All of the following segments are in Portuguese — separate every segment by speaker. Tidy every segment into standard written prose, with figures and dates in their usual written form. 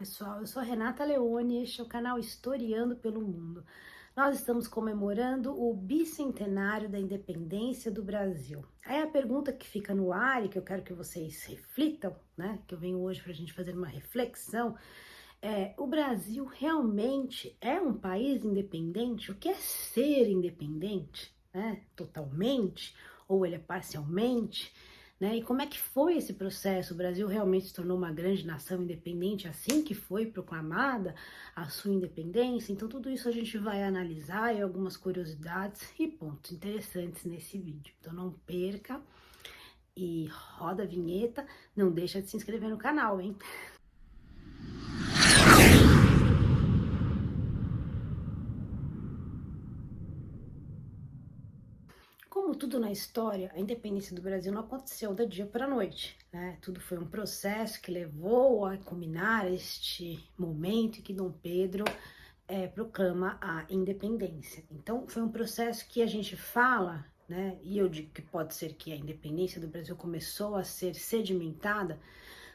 Speaker 1: Pessoal, eu sou a Renata Leone e este é o canal Historiando pelo Mundo. Nós estamos comemorando o bicentenário da independência do Brasil. Aí a pergunta que fica no ar e que eu quero que vocês reflitam, né? Que eu venho hoje para a gente fazer uma reflexão, o Brasil realmente é um país independente? O que é ser independente, né? Totalmente? Ou ele é parcialmente? Né? E como é que foi esse processo? O Brasil realmente se tornou uma grande nação independente assim que foi proclamada a sua independência? Então tudo isso a gente vai analisar e algumas curiosidades e pontos interessantes nesse vídeo. Então não perca e roda a vinheta, não deixa de se inscrever no canal, hein? Como tudo na história, a independência do Brasil não aconteceu da dia para a noite, né? Tudo foi um processo que levou a culminar este momento em que Dom Pedro proclama a independência. Então, foi um processo que a gente fala, né? E eu digo que pode ser que a independência do Brasil começou a ser sedimentada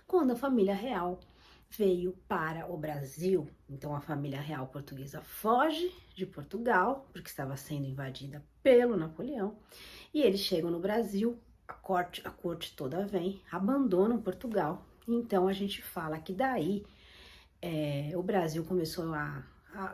Speaker 1: quando a família real veio para o Brasil. Então a família real portuguesa foge de Portugal, porque estava sendo invadida pelo Napoleão, e eles chegam no Brasil, a corte toda vem, abandonam Portugal. Então a gente fala que daí o Brasil começou a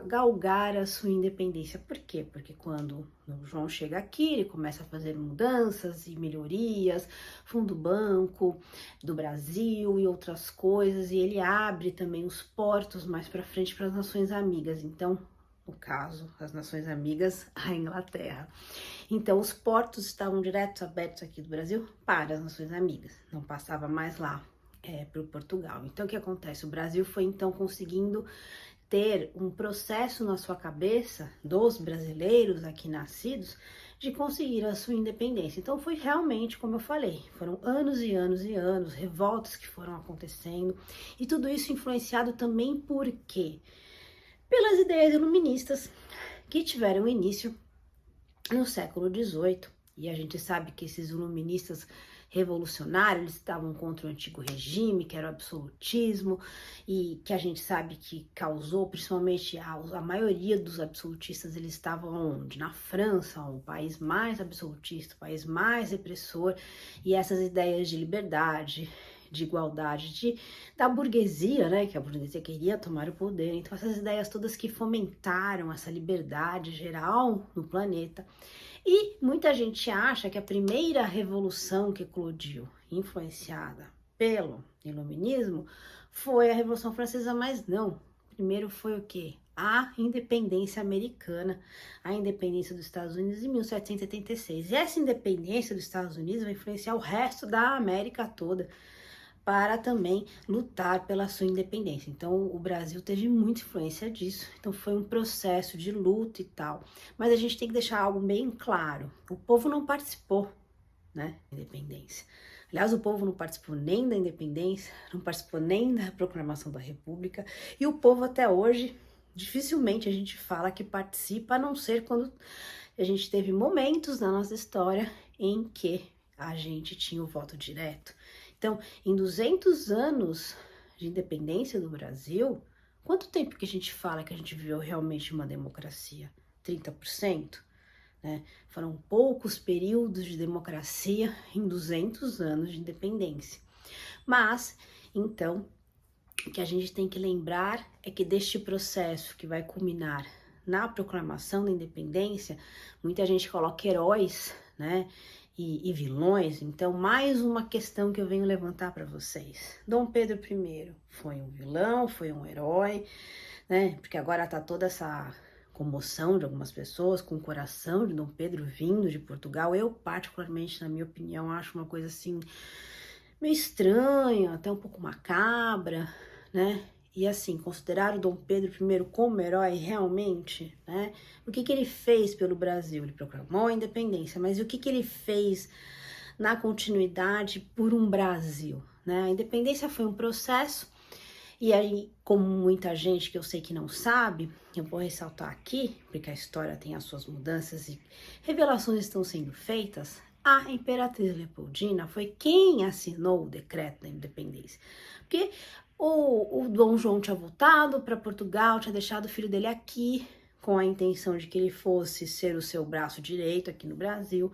Speaker 1: galgar a sua independência. Por quê? Porque quando o João chega aqui, ele começa a fazer mudanças e melhorias, funda o Banco do Brasil e outras coisas, e ele abre também os portos mais para frente para as nações amigas. Então, no caso, as nações amigas, a Inglaterra. Então, os portos estavam diretos abertos aqui do Brasil para as nações amigas, não passava mais lá para o Portugal. Então, o que acontece? O Brasil foi então conseguindo ter um processo na sua cabeça dos brasileiros aqui nascidos de conseguir a sua independência. Então foi realmente, como eu falei, foram anos e anos e anos, revoltas que foram acontecendo, e tudo isso influenciado também por quê? Pelas ideias iluministas que tiveram início no século XVIII. E a gente sabe que esses iluministas revolucionários, eles estavam contra o antigo regime, que era o absolutismo, e que a gente sabe que causou, principalmente a maioria dos absolutistas, eles estavam onde? Na França, o país mais absolutista, o país mais repressor, e essas ideias de liberdade, de igualdade, da burguesia, né, que a burguesia queria tomar o poder. Então essas ideias todas que fomentaram essa liberdade geral no planeta. E muita gente acha que a primeira revolução que eclodiu, influenciada pelo iluminismo, foi a Revolução Francesa, mas não. Primeiro foi o quê? A independência americana, a independência dos Estados Unidos em 1776. E essa independência dos Estados Unidos vai influenciar o resto da América toda para também lutar pela sua independência. Então, o Brasil teve muita influência disso. Então, foi um processo de luta e tal. Mas a gente tem que deixar algo bem claro. O povo não participou, né, da independência. Aliás, o povo não participou nem da independência, não participou nem da proclamação da República. E o povo até hoje, dificilmente a gente fala que participa, a não ser quando a gente teve momentos na nossa história em que a gente tinha o voto direto. Então, em 200 anos de independência do Brasil, quanto tempo que a gente fala que a gente viveu realmente uma democracia? 30%? Né? Foram poucos períodos de democracia em 200 anos de independência. Mas, então, o que a gente tem que lembrar é que deste processo que vai culminar na proclamação da independência, muita gente coloca heróis, né, e vilões. Então, mais uma questão que eu venho levantar para vocês. Dom Pedro I foi um vilão, foi um herói, né, porque agora tá toda essa comoção de algumas pessoas com o coração de Dom Pedro vindo de Portugal. Eu, particularmente, na minha opinião, acho uma coisa assim meio estranha, até um pouco macabra, né? E assim, considerar o Dom Pedro I como herói realmente, né? O que ele fez pelo Brasil? Ele proclamou a independência, mas o que ele fez na continuidade por um Brasil, né? A independência foi um processo, e aí, como muita gente que eu sei que não sabe, eu vou ressaltar aqui, porque a história tem as suas mudanças e revelações estão sendo feitas. A Imperatriz Leopoldina foi quem assinou o decreto da independência, porque O Dom João tinha voltado para Portugal, tinha deixado o filho dele aqui, com a intenção de que ele fosse ser o seu braço direito aqui no Brasil.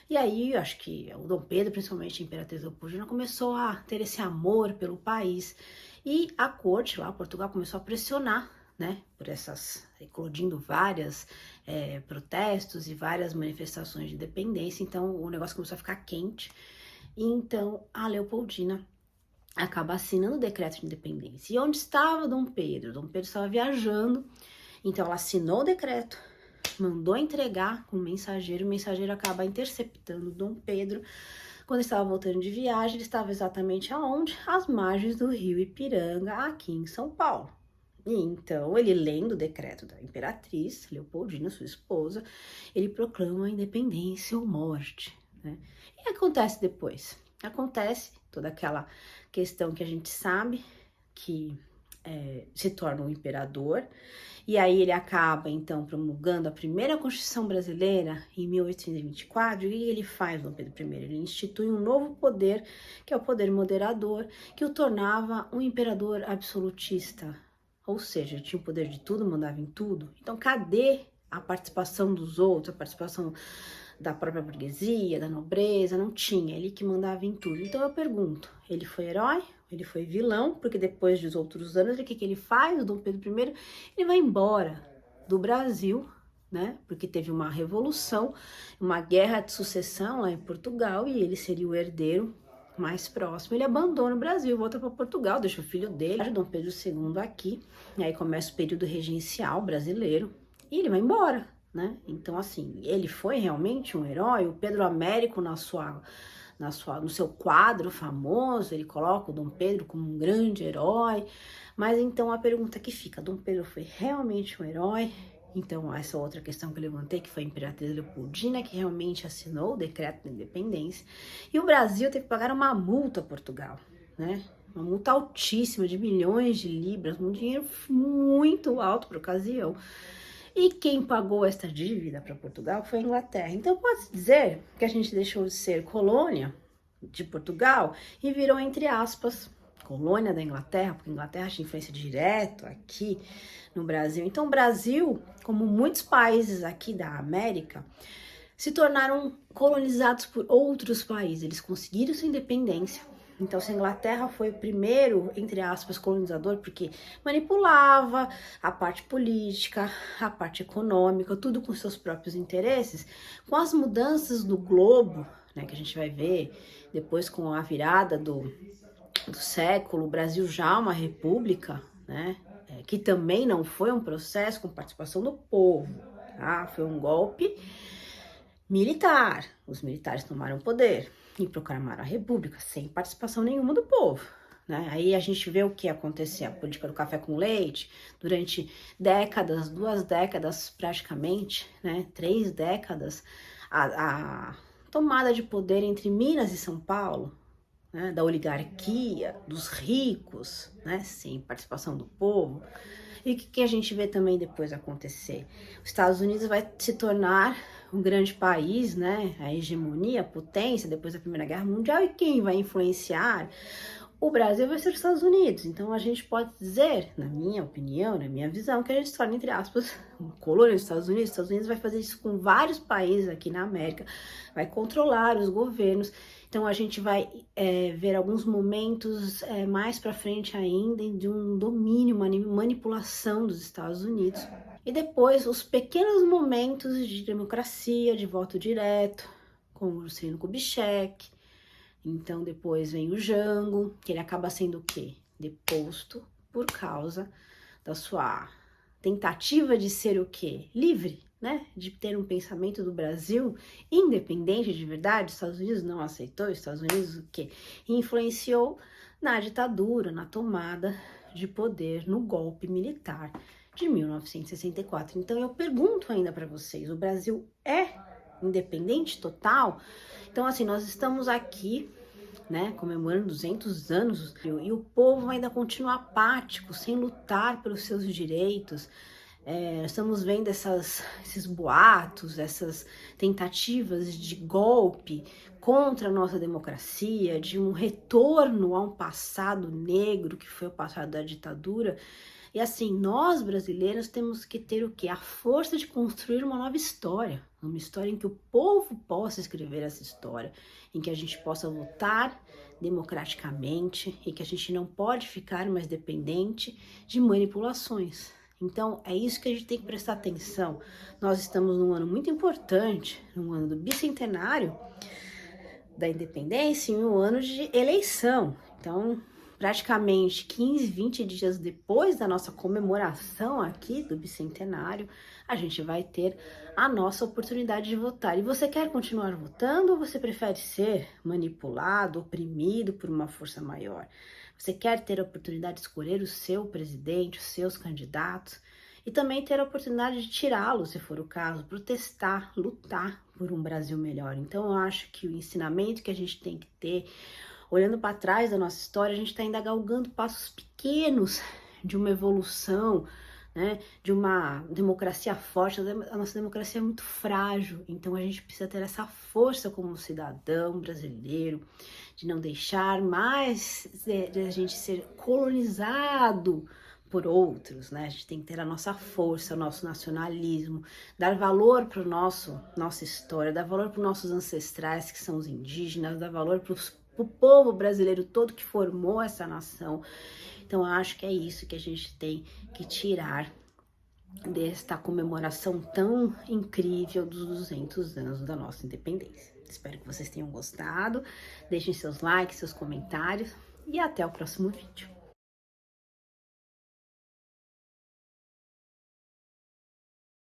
Speaker 1: E aí, acho que o Dom Pedro, principalmente a Imperatriz Leopoldina, começou a ter esse amor pelo país. E a corte lá, Portugal, começou a pressionar, né, por essas, eclodindo várias protestos e várias manifestações de independência. Então, o negócio começou a ficar quente. E então, a Leopoldina acaba assinando o decreto de independência. E onde estava Dom Pedro? Dom Pedro estava viajando, então ela assinou o decreto, mandou entregar com o mensageiro acaba interceptando Dom Pedro. Quando estava voltando de viagem, ele estava exatamente aonde? Às margens do rio Ipiranga, aqui em São Paulo. E então, ele lendo o decreto da Imperatriz Leopoldina, sua esposa, ele proclama a independência ou morte, né? E o que acontece depois? Acontece toda aquela questão que a gente sabe, que se torna um imperador, e aí ele acaba, então, promulgando a primeira Constituição Brasileira em 1824, e ele faz, Dom Pedro I? Ele institui um novo poder, que é o poder moderador, que o tornava um imperador absolutista, ou seja, ele tinha o poder de tudo, mandava em tudo. Então, cadê a participação dos outros, a participação da própria burguesia, da nobreza? Não tinha, ele que mandava em tudo. Então eu pergunto, ele foi herói? Ele foi vilão? Porque depois dos outros anos, o que ele faz? O Dom Pedro I, ele vai embora do Brasil, né? Porque teve uma revolução, uma guerra de sucessão lá em Portugal, e ele seria o herdeiro mais próximo. Ele abandona o Brasil, volta para Portugal, deixa o filho dele, Dom Pedro II, aqui, e aí começa o período regencial brasileiro, e ele vai embora, né? Então, assim, ele foi realmente um herói. O Pedro Américo, no seu quadro famoso, ele coloca o Dom Pedro como um grande herói. Mas então a pergunta que fica, Dom Pedro foi realmente um herói? Então, essa outra questão que eu levantei, que foi a Imperatriz Leopoldina, que realmente assinou o decreto da independência, e o Brasil teve que pagar uma multa a Portugal, né? Uma multa altíssima, de milhões de libras, um dinheiro muito alto para a ocasião. E quem pagou esta dívida para Portugal foi a Inglaterra. Então pode-se dizer que a gente deixou de ser colônia de Portugal e virou, entre aspas, colônia da Inglaterra, porque a Inglaterra tinha influência direta aqui no Brasil. Então o Brasil, como muitos países aqui da América, se tornaram colonizados por outros países. Eles conseguiram sua independência. Então, se a Inglaterra foi o primeiro, entre aspas, colonizador, porque manipulava a parte política, a parte econômica, tudo com seus próprios interesses, com as mudanças do globo, né, que a gente vai ver depois com a virada do século, o Brasil já é uma república, né, que também não foi um processo com participação do povo, tá? Foi um golpe militar, os militares tomaram o poder e proclamaram a república sem participação nenhuma do povo, né? Aí a gente vê o que acontecia, a política do café com leite, durante décadas, 2 décadas praticamente, né? 3 décadas, a tomada de poder entre Minas e São Paulo, né? Da oligarquia, dos ricos, né? Sem participação do povo. E o que a gente vê também depois acontecer? Os Estados Unidos vai se tornar um grande país, né? A hegemonia, a potência depois da Primeira Guerra Mundial, e quem vai influenciar o Brasil vai ser os Estados Unidos. Então a gente pode dizer, na minha opinião, na minha visão, que a gente se torna, entre aspas, uma colônia dos Estados Unidos. Os Estados Unidos vai fazer isso com vários países aqui na América, vai controlar os governos. Então a gente vai ver alguns momentos mais para frente ainda de um domínio, uma manipulação dos Estados Unidos. E depois os pequenos momentos de democracia, de voto direto, com o Juscelino Kubitschek. Então depois vem o Jango, que ele acaba sendo o quê? Deposto por causa da sua tentativa de ser o quê? Livre, né? De ter um pensamento do Brasil independente de verdade. Os Estados Unidos não aceitou, os Estados Unidos o quê? Influenciou na ditadura, na tomada de poder, no golpe militar de 1964. Então eu pergunto ainda para vocês, o Brasil é independente total? Então assim, nós estamos aqui, né, comemorando 200 anos e o povo ainda continua apático, sem lutar pelos seus direitos, Estamos vendo esses boatos, essas tentativas de golpe contra a nossa democracia, de um retorno a um passado negro, que foi o passado da ditadura. E assim, nós brasileiros temos que ter o quê? A força de construir uma nova história. Uma história em que o povo possa escrever essa história, em que a gente possa votar democraticamente e que a gente não pode ficar mais dependente de manipulações. Então, é isso que a gente tem que prestar atenção. Nós estamos num ano muito importante, num ano do bicentenário da independência e um ano de eleição. Então, praticamente 15, 20 dias depois da nossa comemoração aqui do bicentenário, a gente vai ter a nossa oportunidade de votar. E você quer continuar votando ou você prefere ser manipulado, oprimido por uma força maior? Você quer ter a oportunidade de escolher o seu presidente, os seus candidatos e também ter a oportunidade de tirá-lo, se for o caso, protestar, lutar por um Brasil melhor. Então, eu acho que o ensinamento que a gente tem que ter, olhando para trás da nossa história, a gente está ainda galgando passos pequenos de uma evolução, né, de uma democracia forte. A nossa democracia é muito frágil, então a gente precisa ter essa força como cidadão brasileiro, de não deixar mais de a gente ser colonizado por outros, né? A gente tem que ter a nossa força, o nosso nacionalismo, dar valor para nossa história, dar valor para os nossos ancestrais, que são os indígenas, dar valor para o povo brasileiro todo que formou essa nação. Então, eu acho que é isso que a gente tem que tirar desta comemoração tão incrível dos 200 anos da nossa independência. Espero que vocês tenham gostado. Deixem seus likes, seus comentários e até o próximo vídeo.